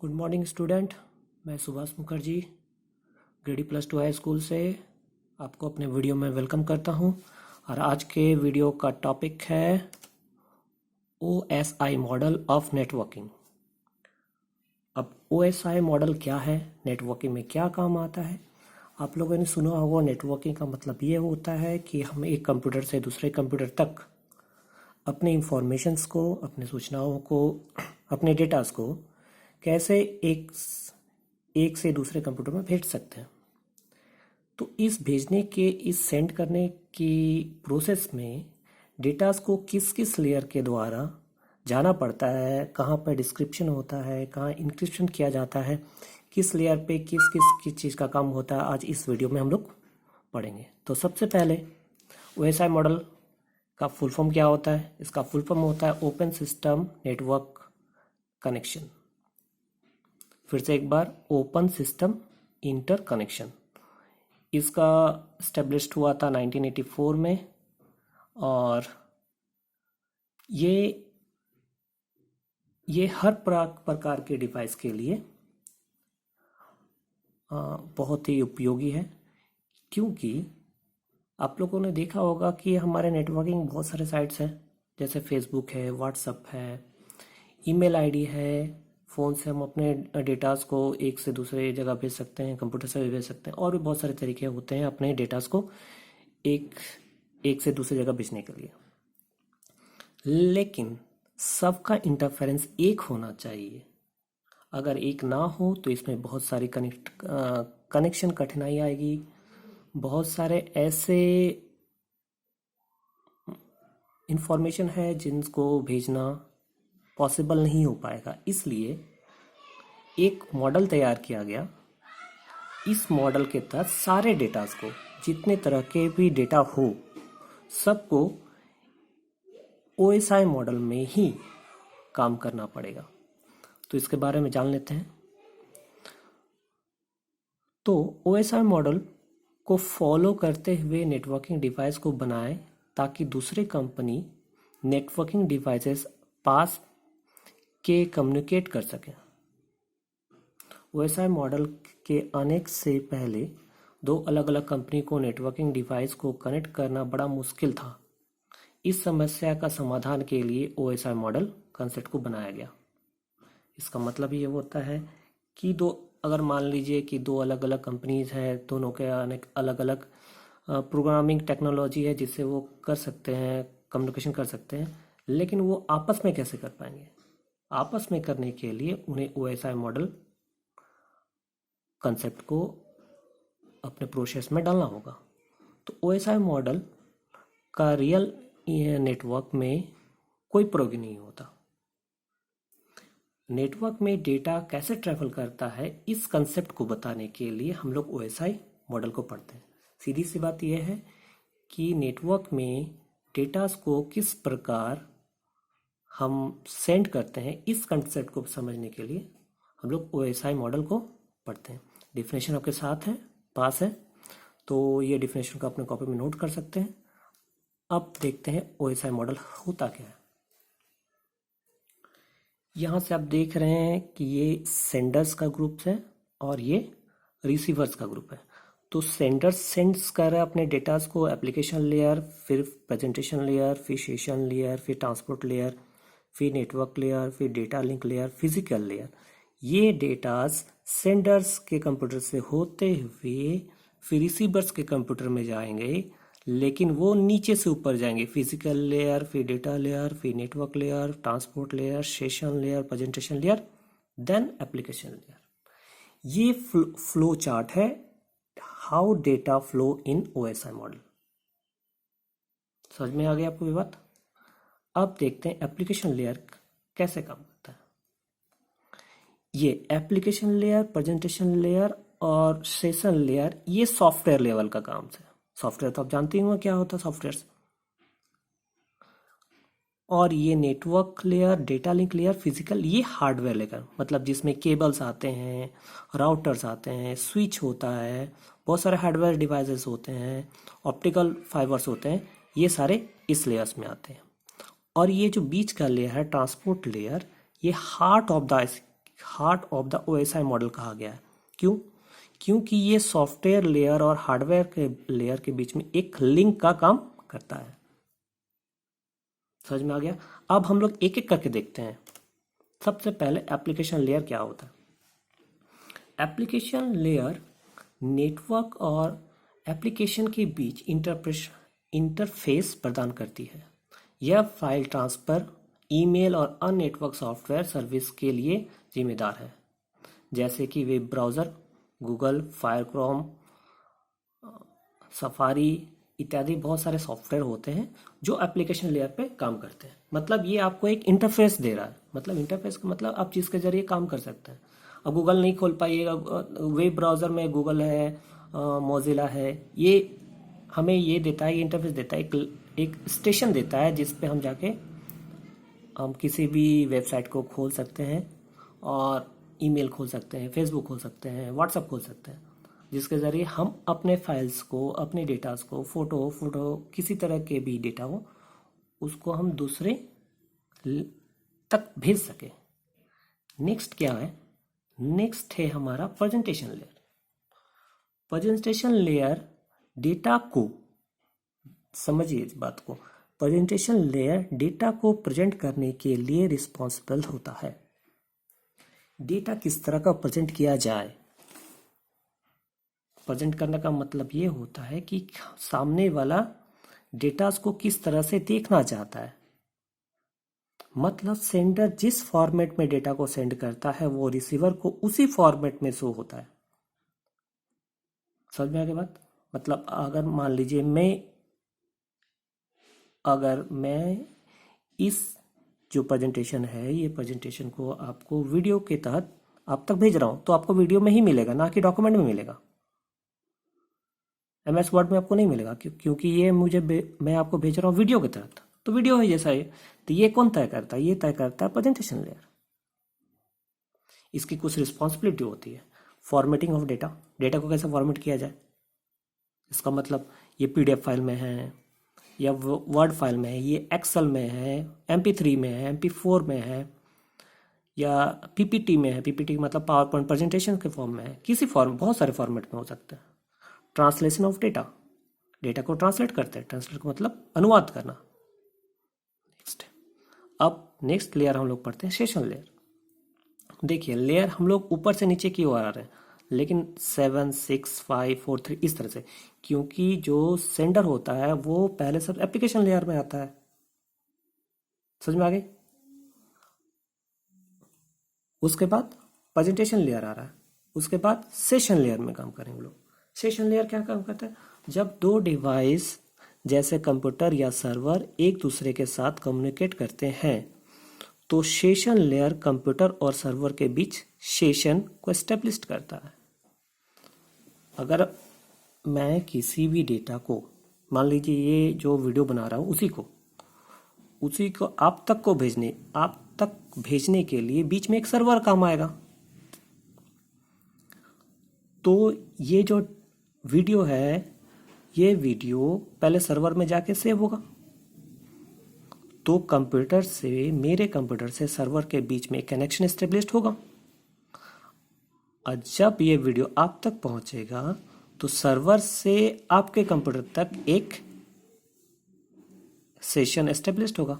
Good morning student. मैं Subhash Mukherjee Gradi +2 high school से आपको अपने वीडियो में वेलकम करता हूं। और आज के वीडियो का टॉपिक है OSI मॉडल ऑफ नेटवर्किंग। अब OSI मॉडल क्या है, नेटवर्किंग में क्या काम आता है। आप लोगों ने सुना होगा नेटवर्किंग का मतलब ये होता है कि हम एक कंप्यूटर से दूसरे कंप्यूटर तक अपने इंफॉर्मेशंस को, अपने सूचनाओं को, अपने डेटास को कैसे एक से दूसरे कंप्यूटर में भेज सकते हैं। तो इस भेजने के, इस सेंड करने की प्रोसेस में डेटास को किस किस लेयर के द्वारा जाना पड़ता है, कहाँ पर डिस्क्रिप्शन होता है, कहाँ इंक्रिप्शन किया जाता है, किस लेयर पे किस किस चीज़ का काम होता है, आज इस वीडियो में हम लोग पढ़ेंगे। तो सबसे पहले OSI मॉडल का फुल फॉर्म क्या होता है। इसका फुल फॉर्म होता है ओपन सिस्टम नेटवर्क कनेक्शन। फिर से एक बार, ओपन सिस्टम इंटर कनेक्शन। इसका स्टेब्लिश्ड हुआ था 1984 में और ये हर प्रकार के डिवाइस के लिए बहुत ही उपयोगी है, क्योंकि आप लोगों ने देखा होगा कि हमारे नेटवर्किंग बहुत सारे साइट्स हैं, जैसे फेसबुक है, व्हाट्सएप है, ईमेल आईडी है। फ़ोन से हम अपने डेटास को एक से दूसरे जगह भेज सकते हैं, कंप्यूटर से भी भेज सकते हैं, और भी बहुत सारे तरीके होते हैं अपने डेटास को एक से दूसरी जगह भेजने के लिए। लेकिन सबका इंटरफेरेंस एक होना चाहिए। अगर एक ना हो तो इसमें बहुत सारी कनेक्शन कठिनाई आएगी। बहुत सारे ऐसे इंफॉर्मेशन है जिनको भेजना पॉसिबल नहीं हो पाएगा। इसलिए एक मॉडल तैयार किया गया। इस मॉडल के तहत सारे डेटास को, जितने तरह के भी डेटा हो, सबको OSI मॉडल में ही काम करना पड़ेगा। तो इसके बारे में जान लेते हैं। तो OSI मॉडल को फॉलो करते हुए नेटवर्किंग डिवाइस को बनाएं ताकि दूसरे कंपनी नेटवर्किंग डिवाइसेस पास के कम्युनिकेट कर सकें। OSI मॉडल के आने से पहले दो अलग अलग कंपनी को नेटवर्किंग डिवाइस को कनेक्ट करना बड़ा मुश्किल था। इस समस्या का समाधान के लिए OSI मॉडल कंसेप्ट को बनाया गया। इसका मतलब ये होता है कि अगर मान लीजिए कि दो अलग अलग कंपनीज हैं, दोनों के अलग अलग प्रोग्रामिंग टेक्नोलॉजी है जिससे वो कर सकते हैं, कम्युनिकेशन कर सकते हैं, लेकिन वो आपस में कैसे कर पाएंगे। आपस में करने के लिए उन्हें OSI मॉडल कंसेप्ट को अपने प्रोसेस में डालना होगा। तो OSI मॉडल का रियल नेटवर्क में कोई प्रयोग नहीं होता। नेटवर्क में डेटा कैसे ट्रैवल करता है, इस कंसेप्ट को बताने के लिए हम लोग OSI मॉडल को पढ़ते हैं। सीधी सी बात यह है कि नेटवर्क में डेटास को किस प्रकार हम सेंड करते हैं, इस कंसेप्ट को समझने के लिए हम लोग OSI मॉडल को पढ़ते हैं। डिफिनेशन आपके साथ है, पास है, तो ये डिफिनेशन को अपने कॉपी में नोट कर सकते हैं। अब देखते हैं OSI मॉडल होता क्या है। यहाँ से आप देख रहे हैं कि ये सेंडर्स का ग्रुप है और ये रिसीवर्स का ग्रुप है। तो सेंडर सेंड्स कर रहा है अपने डेटास को एप्लीकेशन लेयर, फिर प्रेजेंटेशन लेयर, फिर सेशन लेयर, फिर ट्रांसपोर्ट लेयर, फिर नेटवर्क लेयर, फिर data link layer, physical layer. ये डेटास सेंडर्स के कंप्यूटर से होते हुए फिर रिसीवर्स के कंप्यूटर में जाएंगे, लेकिन वो नीचे से ऊपर जाएंगे। फिजिकल लेयर, फिर डेटा लेयर, फिर network layer, transport layer, session layer, presentation layer, then application layer. ये फ्लो चार्ट है, how data flow in OSI model. समझ में आ गया आपको ये बात। अब देखते हैं एप्लीकेशन लेयर कैसे काम करता है। ये एप्लीकेशन लेयर, प्रेजेंटेशन लेयर और सेशन लेयर, ये सॉफ्टवेयर लेवल का काम है। सॉफ्टवेयर तो आप जानते ही होंगे क्या होता है सॉफ्टवेयर। और ये network layer, data link layer, physical, ये हार्डवेयर लेयर, मतलब जिसमें केबल्स आते हैं, राउटर्स आते हैं, स्विच होता है, बहुत सारे हार्डवेयर डिवाइसेस होते हैं, ऑप्टिकल फाइबर्स होते हैं, ये सारे इस लेयर्स में आते हैं। और ये जो बीच का लेयर है, ट्रांसपोर्ट लेयर, ये heart of the heart of the OSI model कहा गया है। क्यों? क्योंकि ये सॉफ्टवेयर लेयर और हार्डवेयर के लेयर के बीच में एक लिंक का काम करता है। समझ में आ गया? अब हम लोग एक एक करके देखते हैं। सबसे पहले एप्लीकेशन लेयर क्या होता है? एप्लीकेशन लेयर नेटवर्क और एप्लीकेशन के बीच इंटरफेस प्रदान करती है। यह फाइल ट्रांसफर, ईमेल और अन्य नेटवर्क सॉफ्टवेयर सर्विस के लिए जिम्मेदार है, जैसे कि वेब ब्राउज़र, गूगल, फायरक्रोम, सफारी इत्यादि बहुत सारे सॉफ्टवेयर होते हैं जो एप्लीकेशन लेयर पे काम करते हैं। मतलब ये आपको एक इंटरफेस दे रहा है। मतलब इंटरफेस का मतलब आप जिसके जरिए काम कर सकते हैं। अब गूगल नहीं खोल पाइएगा, वेब ब्राउज़र में गूगल है, मोजिला है, ये हमें ये देता है, ये इंटरफेस देता है, एक स्टेशन देता है जिस पे हम जाके हम किसी भी वेबसाइट को खोल सकते हैं और ईमेल खोल सकते हैं, फेसबुक खोल सकते हैं, व्हाट्सएप खोल सकते हैं, जिसके ज़रिए हम अपने फाइल्स को, अपने डेटास को, फोटो किसी तरह के भी डेटा हो, उसको हम दूसरे तक भेज सके। नेक्स्ट क्या है? नेक्स्ट है हमारा presentation layer. Presentation layer data को, समझिए इस बात को, प्रेजेंटेशन लेयर डेटा को प्रेजेंट करने के लिए रिस्पॉन्सिबल होता है। डेटा किस तरह का प्रेजेंट किया जाए, प्रेजेंट करने का मतलब ये होता है कि सामने वाला डेटा को किस तरह से देखना चाहता है। मतलब सेंडर जिस फॉर्मेट में डेटा को सेंड करता है वो रिसीवर को उसी फॉर्मेट में शो होता है। समझ में आ गई बात? मतलब अगर मान लीजिए अगर मैं इस जो प्रेजेंटेशन है, ये प्रेजेंटेशन को आपको वीडियो के तहत आप तक भेज रहा हूँ, तो आपको वीडियो में ही मिलेगा, ना कि डॉक्यूमेंट में मिलेगा। MS वर्ड में आपको नहीं मिलेगा, क्योंकि ये मैं आपको भेज रहा हूँ वीडियो के तहत, तो वीडियो है जैसा है। तो ये कौन तय करता है? ये तय करता है प्रेजेंटेशन लेयर। इसकी कुछ रिस्पॉन्सिबिलिटी होती है। फॉर्मेटिंग ऑफ डेटा, डेटा को कैसे फॉर्मेट किया जाए, इसका मतलब ये PDF फाइल में है या वर्ड फाइल में है, ये एक्सेल में है, MP3 में है, MP4 में है, या PPT में है। PPT मतलब पावर पॉइंट प्रेजेंटेशन के फॉर्म में है, किसी फॉर्म, बहुत सारे फॉर्मेट में हो सकते हैं। ट्रांसलेशन ऑफ डेटा, डेटा को ट्रांसलेट करते हैं। ट्रांसलेट का मतलब अनुवाद करना। नेक्स्ट, अब नेक्स्ट लेयर हम लोग पढ़ते हैं सेशन लेयर। देखिए लेयर हम लोग ऊपर से नीचे की ओर आ रहे हैं, लेकिन 7, 6, 5, 4, 3 इस तरह से, क्योंकि जो सेंडर होता है वो पहले सब एप्लीकेशन लेयर में आता है। समझ में आ गई? उसके बाद प्रेजेंटेशन लेयर आ रहा है, उसके बाद सेशन लेयर में काम करेंगे लोग। सेशन लेयर क्या काम करता है? जब दो डिवाइस जैसे कंप्यूटर या सर्वर एक दूसरे के साथ कम्युनिकेट करते हैं, तो सेशन लेयर कंप्यूटर और सर्वर के बीच सेशन को एस्टेब्लिश करता है। अगर मैं किसी भी डेटा को, मान लीजिए ये जो वीडियो बना रहा हूँ उसी को आप तक भेजने के लिए बीच में एक सर्वर काम आएगा। तो ये जो वीडियो है, ये वीडियो पहले सर्वर में जाके सेव होगा, तो मेरे कंप्यूटर से सर्वर के बीच में कनेक्शन एस्टेब्लिश होगा। और जब ये वीडियो आप तक पहुंचेगा तो सर्वर से आपके कंप्यूटर तक एक सेशन एस्टेब्लिश होगा।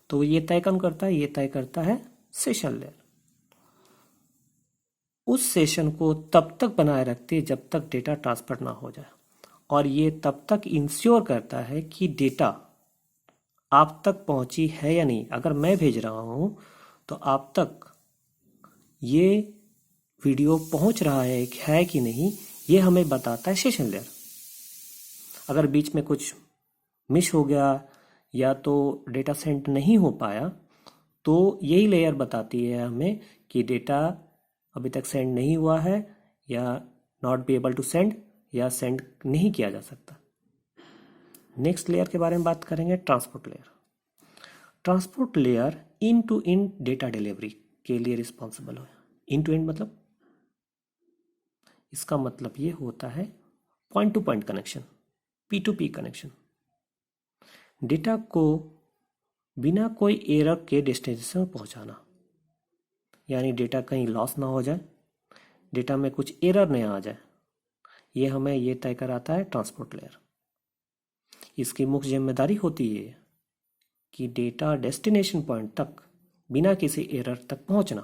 तो ये तय कौन करता है? ये तय करता है सेशन लेयर। उस सेशन को तब तक बनाए रखती है जब तक डेटा ट्रांसफर ना हो जाए, और ये तब तक इंश्योर करता है कि डेटा आप तक पहुंची है या नहीं। अगर मैं भेज रहा हूं तो आप तक ये वीडियो पहुंच रहा है कि नहीं, ये हमें बताता है सेशन लेयर। अगर बीच में कुछ मिस हो गया या तो डेटा सेंड नहीं हो पाया, तो यही लेयर बताती है हमें कि डेटा अभी तक सेंड नहीं हुआ है, या not be able to send, या सेंड नहीं किया जा सकता। नेक्स्ट लेयर के बारे में बात करेंगे, transport layer. Transport layer in to in data delivery के लिए रिस्पॉन्सिबल है। इन टू इन मतलब, इसका मतलब ये होता है point two point connection, P2P connection. Data को बिना कोई एरर के डेस्टिनेशन पहुंचाना। यानी डेटा कहीं लॉस ना हो जाए, डेटा में कुछ एरर नहीं आ जाए, ये हमें ये तय कराता है ट्रांसपोर्ट लेयर। इसकी मुख्य जिम्मेदारी होती है कि डेटा डेस्टिनेशन पॉइंट तक बिना किसी एरर तक पहुंचना।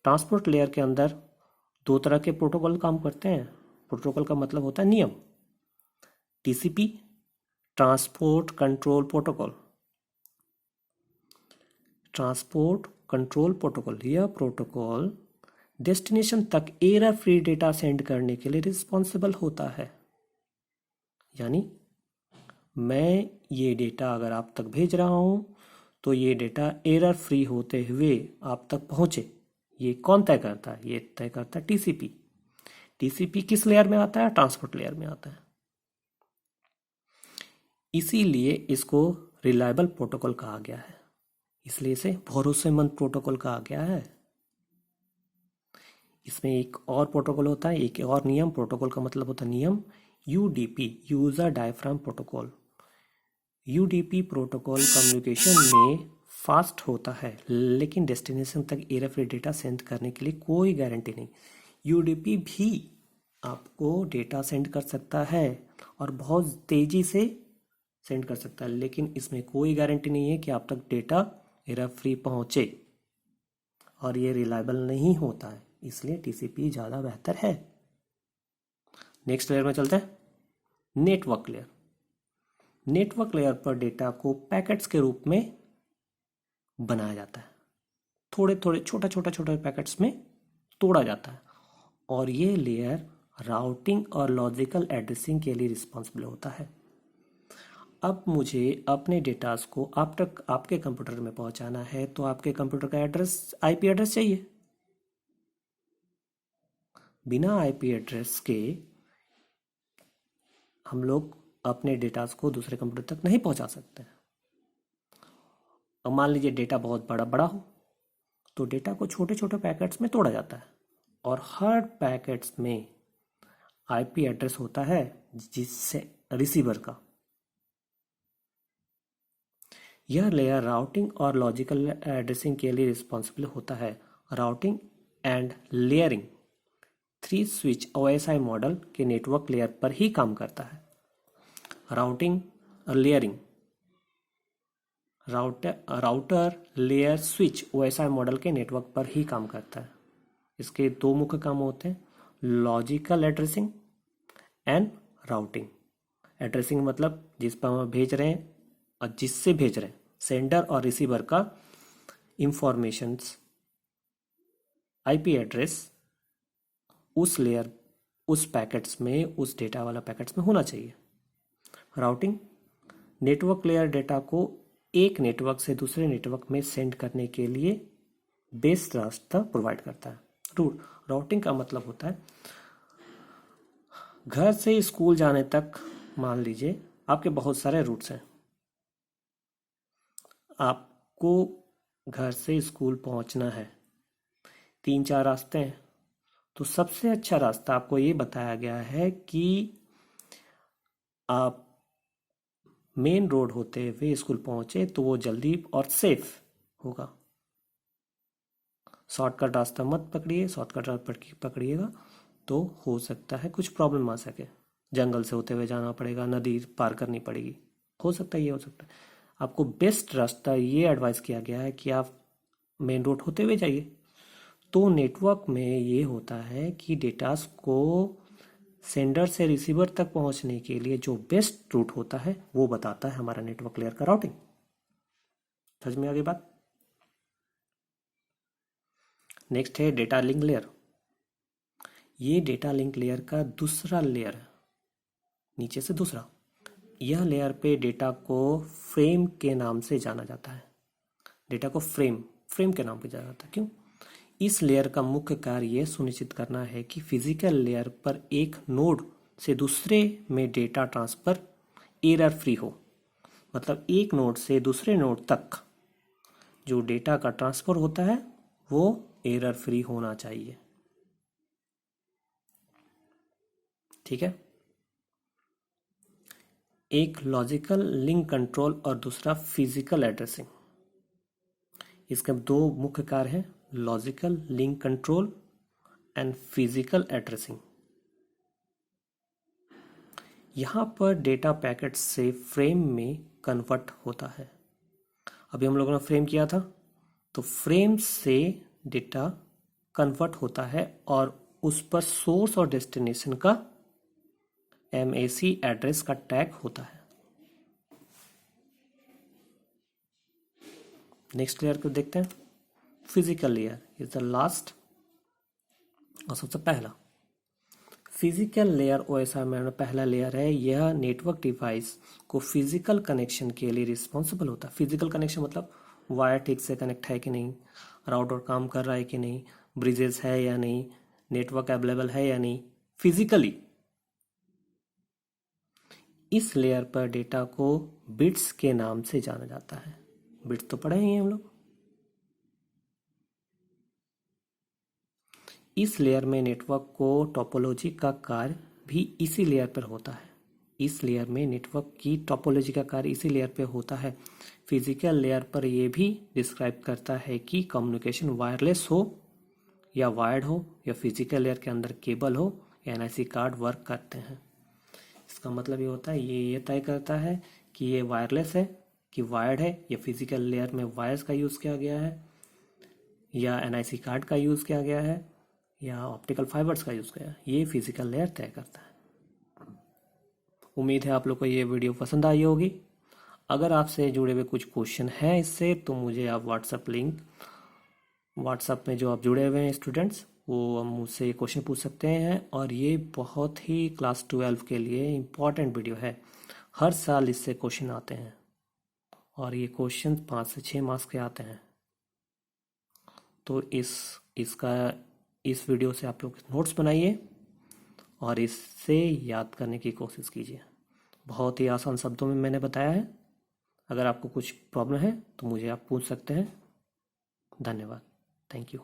ट्रांसपोर्ट लेयर के अंदर दो तरह के प्रोटोकॉल काम करते हैं। प्रोटोकॉल का मतलब होता है नियम। TCP, transport control protocol. Transport control protocol, यह प्रोटोकॉल डेस्टिनेशन तक एरर फ्री डेटा सेंड करने के लिए रिस्पॉन्सिबल होता है। यानी मैं ये डेटा अगर आप तक भेज रहा हूं तो ये डेटा एरर फ्री होते हुए आप तक पहुंचे, ये कौन तय करता है? ये तय करता है टीसीपी। टीसीपी किस लेयर में आता है? ट्रांसपोर्ट लेयर में आता है। इसीलिए इसको रिलायबल प्रोटोकॉल कहा गया है, इसलिए इसे भरोसेमंद प्रोटोकॉल कहा गया है। इसमें एक और प्रोटोकॉल होता है, एक और नियम। प्रोटोकॉल का मतलब होता है नियम। UDP, user diaphragm protocol. UDP protocol communication में फास्ट होता है, लेकिन डेस्टिनेशन तक एरर फ्री डेटा सेंड करने के लिए कोई गारंटी नहीं। यूडीपी भी आपको डेटा सेंड कर सकता है और बहुत तेज़ी से सेंड कर सकता है, लेकिन इसमें कोई गारंटी नहीं है कि आप तक डेटा एरर फ्री पहुंचे, और ये रिलायबल नहीं होता है, इसलिए टीसीपी ज़्यादा बेहतर है। नेक्स्ट लेयर में चलते हैं, नेटवर्क लेयर। नेटवर्क लेयर पर डेटा को पैकेट्स के रूप में बनाया जाता है, थोड़े थोड़े छोटे पैकेट्स में तोड़ा जाता है, और ये लेयर राउटिंग और लॉजिकल एड्रेसिंग के लिए रिस्पॉन्सिबल होता है। अब मुझे अपने डेटास को आप तक आपके कंप्यूटर में पहुंचाना है, तो आपके कंप्यूटर का एड्रेस, आईपी एड्रेस चाहिए। बिना आईपी एड्रेस के हम लोग अपने डेटास को दूसरे कंप्यूटर तक नहीं पहुंचा सकते। अब मान लीजिए डेटा बहुत बड़ा बड़ा हो, तो डेटा को छोटे छोटे पैकेट्स में तोड़ा जाता है, और हर पैकेट्स में आईपी एड्रेस होता है जिससे रिसीवर का। यह लेयर राउटिंग और लॉजिकल एड्रेसिंग के लिए रिस्पॉन्सिबल होता है। Routing and layering 3 switch OSI model के नेटवर्क लेयर पर ही काम करता है। राउटिंग और layering, router layer switch OSI model के नेटवर्क पर ही काम करता है। इसके दो मुख्य काम होते हैं, logical addressing and routing. Addressing मतलब जिस पर हम भेज रहे हैं और जिससे भेज रहे हैं, सेंडर और रिसीवर का इंफॉर्मेशंस, आईपी एड्रेस उस लेयर, उस पैकेट्स में, उस डेटा वाला पैकेट्स में होना चाहिए। राउटिंग, नेटवर्क लेयर डेटा को एक नेटवर्क से दूसरे नेटवर्क में सेंड करने के लिए बेस्ट रास्ता प्रोवाइड करता है। रूट, राउटिंग का मतलब होता है घर से स्कूल जाने तक, मान लीजिए आपके बहुत सारे रूट्स हैं, आपको घर से स्कूल पहुंचना है, 3-4 रास्ते हैं, तो सबसे अच्छा रास्ता आपको ये बताया गया है कि आप मेन रोड होते हुए स्कूल पहुंचे तो वो जल्दी और सेफ होगा। शॉर्टकट रास्ता मत पकड़िए, शॉर्टकट रास्ता पकड़िएगा तो हो सकता है कुछ प्रॉब्लम आ सके, जंगल से होते हुए जाना पड़ेगा, नदी पार करनी पड़ेगी, हो सकता है ये हो सकता है। आपको बेस्ट रास्ता ये एडवाइस किया गया है कि आप मेन रोड होते हुए जाइए। तो नेटवर्क में ये होता है कि डेटास को सेंडर से रिसीवर तक पहुंचने के लिए जो बेस्ट रूट होता है वो बताता है हमारा नेटवर्क लेयर का राउटिंग। समझ में आ गई बात? नेक्स्ट है डेटा लिंक लेयर। ये डेटा लिंक लेयर का दूसरा लेयर है, नीचे से दूसरा। यह लेयर पे डेटा को फ्रेम के नाम से जाना जाता है। डेटा को फ्रेम के नाम पे जाना जाता है। क्यों? इस लेयर का मुख्य कार्य यह सुनिश्चित करना है कि फिजिकल लेयर पर एक नोड से दूसरे में डेटा ट्रांसफर एरर फ्री हो। मतलब एक नोड से दूसरे नोड तक जो डेटा का ट्रांसफर होता है वो एरर फ्री होना चाहिए। ठीक है? एक लॉजिकल लिंक कंट्रोल और दूसरा फिजिकल एड्रेसिंग। इसके दो मुख्य कार्य हैं, logical link control and physical addressing. यहाँ पर डेटा पैकेट से फ्रेम में कन्वर्ट होता है। अभी हम लोगों ने फ्रेम किया था, तो फ्रेम से डेटा कन्वर्ट होता है और उस पर सोर्स और डेस्टिनेशन का MAC एड्रेस का टैग होता है। नेक्स्ट लेयर को देखते हैं। Physical layer is the last और सबसे पहला। फिजिकल लेयर OSI में पहला लेयर है। यह नेटवर्क डिवाइस को फिजिकल कनेक्शन के लिए रिस्पॉन्सिबल होता है। फिजिकल कनेक्शन मतलब वायर ठीक से कनेक्ट है कि नहीं, राउटर काम कर रहा है कि नहीं, ब्रिजेस है या नहीं, नेटवर्क अवेलेबल है या नहीं, फिजिकली। इस लेयर पर डेटा को बिट्स के नाम से जाना जाता है। बिट्स तो पढ़े ही हैं हम लोग। इस लेयर में नेटवर्क को टोपोलॉजी का कार्य भी इसी लेयर पर होता है। इस लेयर में नेटवर्क की टोपोलॉजी का कार्य इसी लेयर पे होता है। फिजिकल लेयर पर यह भी डिस्क्राइब करता है कि कम्युनिकेशन वायरलेस हो या वायर्ड हो, या फिजिकल लेयर के अंदर केबल हो या NIC कार्ड वर्क करते हैं। इसका मतलब ये होता है, ये तय करता है कि ये वायरलेस है कि वायर्ड है, या फिजिकल लेयर में वायर्स का यूज़ किया गया है, या NIC कार्ड का यूज़ किया गया है, या ऑप्टिकल फाइबर्स का यूज़ किया है। ये फिजिकल लेयर तय करता है। उम्मीद है आप लोग को ये वीडियो पसंद आई होगी। अगर आपसे जुड़े हुए कुछ क्वेश्चन हैं इससे, तो मुझे आप व्हाट्सएप में जो आप जुड़े हुए हैं स्टूडेंट्स, वो मुझसे ये क्वेश्चन पूछ सकते हैं। और ये बहुत ही क्लास 12 के लिए इम्पॉर्टेंट वीडियो है। हर साल इससे क्वेश्चन आते हैं और ये क्वेश्चन 5 से 6 मार्क्स के आते हैं। तो इस वीडियो से आप लोग नोट्स बनाइए और इससे याद करने की कोशिश कीजिए। बहुत ही आसान शब्दों में मैंने बताया है। अगर आपको कुछ प्रॉब्लम है तो मुझे आप पूछ सकते हैं। धन्यवाद। Thank you.